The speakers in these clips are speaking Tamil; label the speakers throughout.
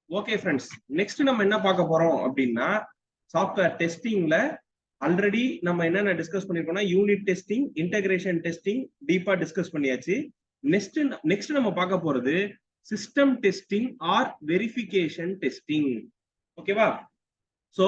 Speaker 1: ஓகே ஃப்ரெண்ட்ஸ், நெக்ஸ்ட் நம்ம என்ன பார்க்க போறோம் அப்படின்னா சாஃப்ட்வேர் டெஸ்டிங்ல ஆல்ரெடி நம்ம என்னென்ன டிஸ்கஸ் பண்ணிருக்கோம்னா யூனிட் டெஸ்டிங், இன்டகிரேஷன் டெஸ்டிங் டீப்பா டிஸ்கஸ் பண்ணியாச்சு. நெக்ஸ்ட் நம்ம பார்க்க போறது system testing or verification testing. ஓகேவா? ஸோ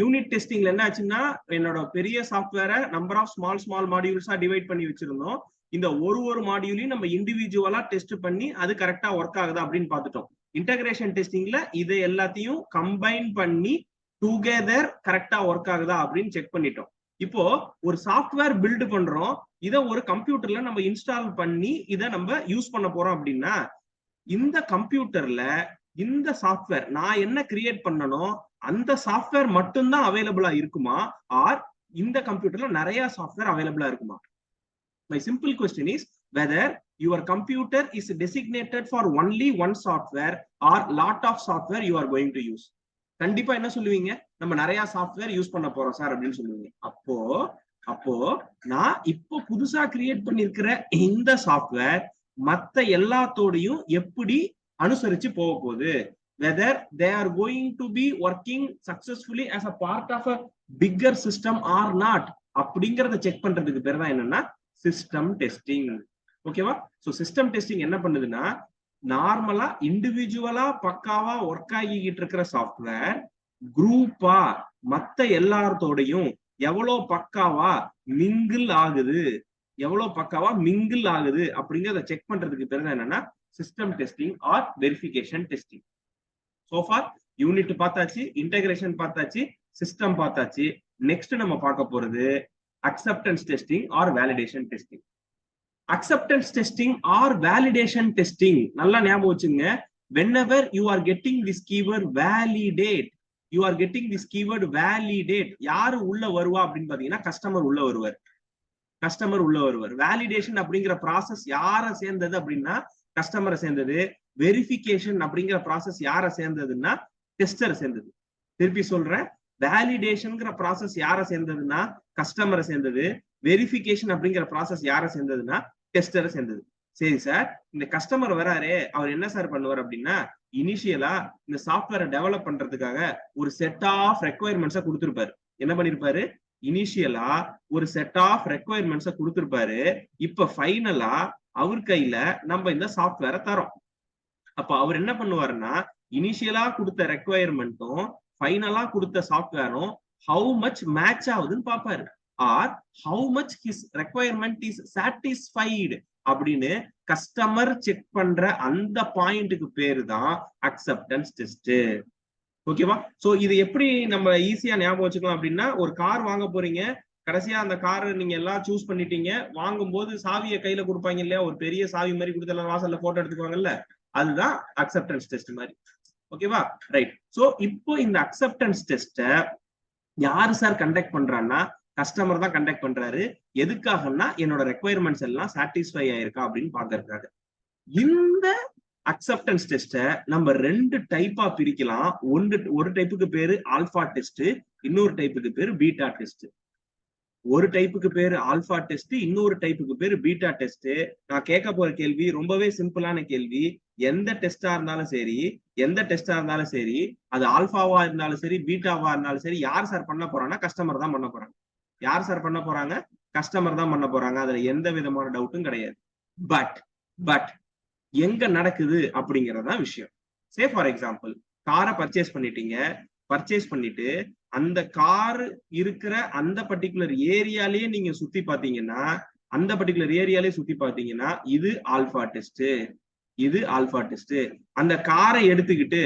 Speaker 1: யூனிட் டெஸ்டிங்ல என்ன ஆச்சுன்னா என்னோட பெரிய சாஃப்ட்வேரை நம்பர் ஆஃப் ஸ்மால் மாடியூல்ஸா டிவைட் பண்ணி வச்சிருந்தோம். இந்த ஒரு மாடியூலையும் நம்ம இண்டிவிஜுவலா டெஸ்ட் பண்ணி அது கரெக்டா ஒர்க் ஆகுதா அப்படின்னு பார்த்துட்டோம். இன்டகிரேஷன் டெஸ்டிங்ல இதை எல்லாத்தையும் கம்பைன் பண்ணி டுகெதர் கரெக்டா ஒர்க் ஆகுதா அப்படின்னு செக் பண்ணிட்டோம். இப்போ ஒரு சாஃப்ட்வேர் பில்டு பண்றோம், இதை ஒரு கம்ப்யூட்டர்ல நம்ம இன்ஸ்டால் பண்ணி இதை நம்ம யூஸ் பண்ண போறோம் அப்படின்னா இந்த கம்ப்யூட்டர்ல இந்த சாஃப்ட்வேர் நான் என்ன கிரியேட் பண்ணணும் அந்த சாஃப்ட்வேர் மட்டும்தான் அவைலபிளா இருக்குமா, ஆர் இந்த கம்ப்யூட்டர்ல நிறைய சாஃப்ட்வேர் அவைலபிளா இருக்குமா? My simple question is whether your computer is designated for only one software or lot of software you are going to use. கண்டிப்பா என்ன சொல்லுவீங்க? நம்ம நிறைய சாஃப்ட்வேர் யூஸ் பண்ண போறோம் சார் அப்படின்னு சொல்லுவீங்க. அப்போ நான் இப்போ புதுசா கிரியேட் பண்ணிருக்கிற இந்த சாஃப்ட்வேர் மத்த எல்லாத்தோடையும் எப்படி அனுசரிச்சு போக போகுது, whether they are going to be working successfully as a part of a bigger system or not அப்படிங்கறத செக் பண்றதுக்கு பேர் தான் என்னன்னா சிஸ்டம் டெஸ்டிங். ஓகேவா? சோ சிஸ்டம் டெஸ்டிங் என்ன பண்ணுதுன்னா நார்மலா இண்டிவிஜுவலா பக்காவா ஒர்க் ஆகிக்கிட்டு இருக்கிற சாஃப்ட்வேர் குரூப்பா மத்த எல்லாத்தோடையும் எவ்வளவு பக்காவா மிங்கிள் ஆகுது அப்படிங்கறத செக் பண்றதுக்கு பேர் என்னன்னா system testing or verification testing. So far unit பார்த்தாச்சு, இன்டகிரேஷன் பார்த்தாச்சு, சிஸ்டம் பார்த்தாச்சு. நெக்ஸ்ட் நம்ம பார்க்க போறது acceptance testing or validation testing. acceptance testing or validation testing நல்லா ஞாபகம் வச்சுங்க. whenever you are getting this keyword validate, யாரு உள்ள வருவா அப்படின்னு பாத்தீங்கன்னா கஸ்டமர் உள்ள வருவார். வேலிடேஷன் அப்படிங்கிற ப்ராசஸ் யார சேர்ந்தது அப்படின்னா கஸ்டமரை சேர்ந்தது. வெரிஃபிகேஷன் அப்படிங்கிற ப்ராசஸ் யார சேர்ந்ததுன்னா டெஸ்டரை சேர்ந்தது. திருப்பி சொல்றேன், வேலிடேஷன்ங்கிற ப்ராசஸ் யார சேர்ந்ததுன்னா கஸ்டமரை சேர்ந்தது. வெரிஃபிகேஷன் அப்படிங்கிற ப்ராசஸ் யார சேர்ந்ததுன்னா டெஸ்டரை சேர்ந்தது. சரி சார், இந்த கஸ்டமர் வராரே அவர் என்ன சார் பண்ணுவார் அப்படின்னா இனிஷியலா இந்த சாஃப்ட்வேரை டெவலப் பண்றதுக்காக ஒரு செட் ஆஃப் ரெக்குவயர்மெண்ட்ஸை கொடுத்திருப்பாரு. என்ன பண்ணிருப்பாரு? இனிஷியலா ஒரு செட் ஆஃப் ரெக்குவயர்மெண்ட்ஸை கொடுத்திருப்பாரு. இப்ப ஃபைனலா அவர் கையில நம்ம இந்த சாஃப்ட்வேரை தரோம். அப்ப அவர் என்ன பண்ணுவாருன்னா இனிஷியலா கொடுத்த ரெக்குவயர்மெண்ட்டும் ஃபைனலா கொடுத்த சாஃப்ட்வேரும் ஹவு மச் மேட்ச் ஆகுதுன்னு பாப்பாரு, or how much his requirement is satisfied அப்படின்னு கஸ்டமர் செக் பண்ற அந்த பாயிண்ட்டுக்கு பேரு தான் அக்செப்டன்ஸ் டெஸ்ட். ஓகேவா? சோ இது எப்படி நம்ம ஈஸியா ஞாபகம் வச்சுக்கலாம் அப்படின்னா, ஒரு கார் வாங்க போறீங்க, கடைசியா அந்த கார் நீங்க எல்லாம் சூஸ் பண்ணிட்டீங்க. வாங்கும் போது சாவியை கையில கொடுப்பாங்க இல்லையா, ஒரு பெரிய சாவி மாதிரி கொடுத்து வாசல்ல போட்டோ எடுத்துக்குவாங்கல்ல, அதுதான் அக்செப்டன்ஸ் டெஸ்ட் மாதிரி. ஓகேவா? ரைட். சோ இப்போ இந்த அக்செப்டன்ஸ் டெஸ்ட யாரு சார் கண்டக்ட் பண்றான்னா கஸ்டமர் தான் கண்டக்ட் பண்றாரு. எதுக்காகன்னா என்னோட ரெக்குவயர்மெண்ட்ஸ் எல்லாம் சாட்டிஸ்ஃபை ஆயிருக்கா அப்படின்னு பாக்குறதுக்காக. இந்த அக்செப்டன்ஸ் டெஸ்ட நம்ம ரெண்டு டைப்பா பிரிக்கலாம். ஒரு டைப்புக்கு பேரு ஆல்பா டெஸ்ட், இன்னொரு டைப்புக்கு பேரு பீட்டா டெஸ்ட். ஒரு டைப்புக்கு பேரு ஆல்பா டெஸ்ட், இன்னொரு டைப்புக்கு பேரு பீட்டா டெஸ்ட். நான் கேட்க போற கேள்வி ரொம்பவே சிம்பிளான கேள்வி. எந்த டெஸ்டா இருந்தாலும் சரி, அது ஆல்பாவா இருந்தாலும் சரி, பீட்டாவா இருந்தாலும் சரி, யார் சார் பண்ண போறாங்கன்னா கஸ்டமர் தான் பண்ண போறாங்க. கஸ்டமர் தான் பண்ண போறாங்க. அதுல எந்த விதமான டவுட்டும் கிடையாது. பட் எங்க நடக்குது அப்படிங்கறதான் விஷயம். சே ஃபார் எக்ஸாம்பிள், காரை பர்ச்சேஸ் பண்ணிட்டு அந்த கார் இருக்கிற அந்த பர்டிகுலர் ஏரியாலேயே நீங்க சுத்தி பாத்தீங்கன்னா இது ஆல்பா டெஸ்ட். அந்த காரை எடுத்துக்கிட்டு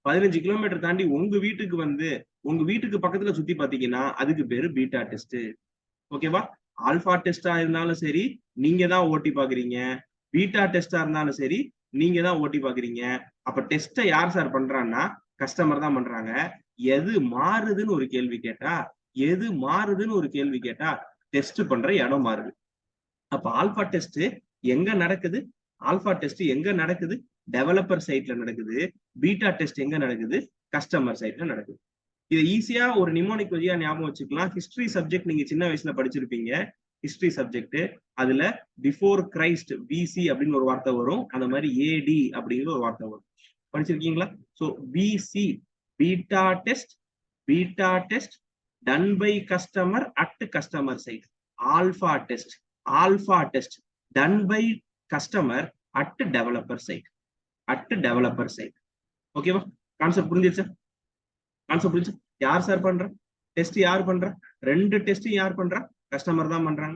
Speaker 1: 15 கிலோமீட்டர் தாண்டி உங்க வீட்டுக்கு பக்கத்துல சுத்தி பாத்தீங்கன்னா அதுக்கு பேரு பீட்டா டெஸ்ட். ஓகேவா? ஆல்பா டெஸ்டா இருந்தாலும் சரி நீங்க தான் ஓட்டி பாக்குறீங்க, பீட்டா டெஸ்டா இருந்தாலும் சரி நீங்க தான் ஓட்டி பாக்குறீங்க. அப்ப டெஸ்ட யார் சார் பண்றான்னா கஸ்டமர் தான் பண்றாங்க. எது மாறுதுன்னு ஒரு கேள்வி கேட்டா டெஸ்ட் பண்ற இடம் மாறுது. அப்ப ஆல்பா டெஸ்ட் எங்க நடக்குது? டெவலப்பர் சைட்ல நடக்குது. பீட்டா டெஸ்ட் எங்க நடக்குது? கஸ்டமர் சைட்ல நடக்குது. இதை ஈஸியா ஒரு நிமோனிக் வழியா ஞாபகம் வச்சுக்கலாம். ஹிஸ்டரி சப்ஜெக்ட் நீங்க சின்ன வயசுல படிச்சிருப்பீங்க. History subject. அதுல பிஃபோர் கிரைஸ்ட் பிசி அப்படின்னு ஒரு வார்த்தை வரும், அந்த மாதிரி ஏடி அப்படிங்கிற ஒரு வார்த்தை வரும். படிச்சிருக்கீங்களா? சோ பிசி beta test done by customer at customer site. Alpha test done by customer at developer site. ஓகேவா? கான்செப்ட் புரிஞ்சிருச்சா? யார் சார் பண்ற டெஸ்ட்? யார் பண்றா? 2 டெஸ்டும் யார் பண்றா? கஸ்டமர் தான் பண்றாங்க.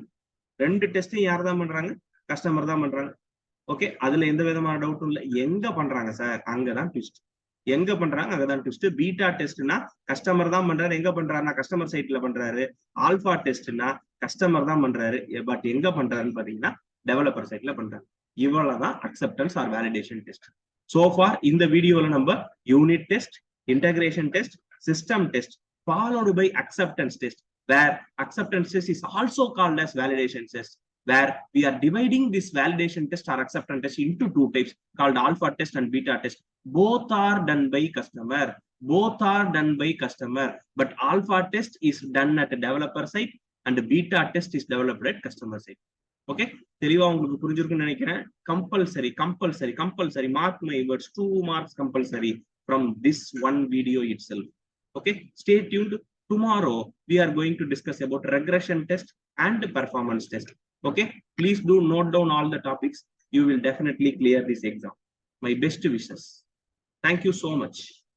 Speaker 1: 2 டெஸ்டும் யார் தான் பண்றாங்க? கஸ்டமர் தான் பண்றாங்க. ஓகே, அதுல எந்த விதமான டவுட்டும் இல்ல. எங்க பண்றாங்க சார்? அங்கதான் ட்விஸ்ட். எங்க பண்றாங்க? அங்கதான் ட்விஸ்ட். பீட்டா டெஸ்ட்னா கஸ்டமர் தான் பண்றாரு. எங்க பண்றாருன்னா கஸ்டமர் சைட்ல பண்றாரு. ஆல்பா டெஸ்ட்னா கஸ்டமர் தான் பண்றாரு, பட் எங்க பண்றாருன்னு பாத்தீங்கன்னா டெவலப்பர் சைட்ல பண்றாரு. இவ்வளவுதான் acceptance or validation test. So for இந்த வீடியோல நம்ம unit test, integration test, system test, followed by acceptance test, where acceptance test is also called as validation test, where we are dividing this validation test or acceptance test into 2 types called alpha test and beta test. Both are done by customer, but alpha test is done at a developer side and beta test is developed at customer side. Okay, தெளிவா உங்களுக்கு புரிஞ்சிருக்குன்னு நினைக்கிறேன். Compulsory mark my words, 2 marks compulsory from this one video itself. Okay, stay tuned. Tomorrow we are going to discuss about regression test and performance test. Okay, please do note down all the topics. You will definitely clear this exam. My best wishes. Thank you so much.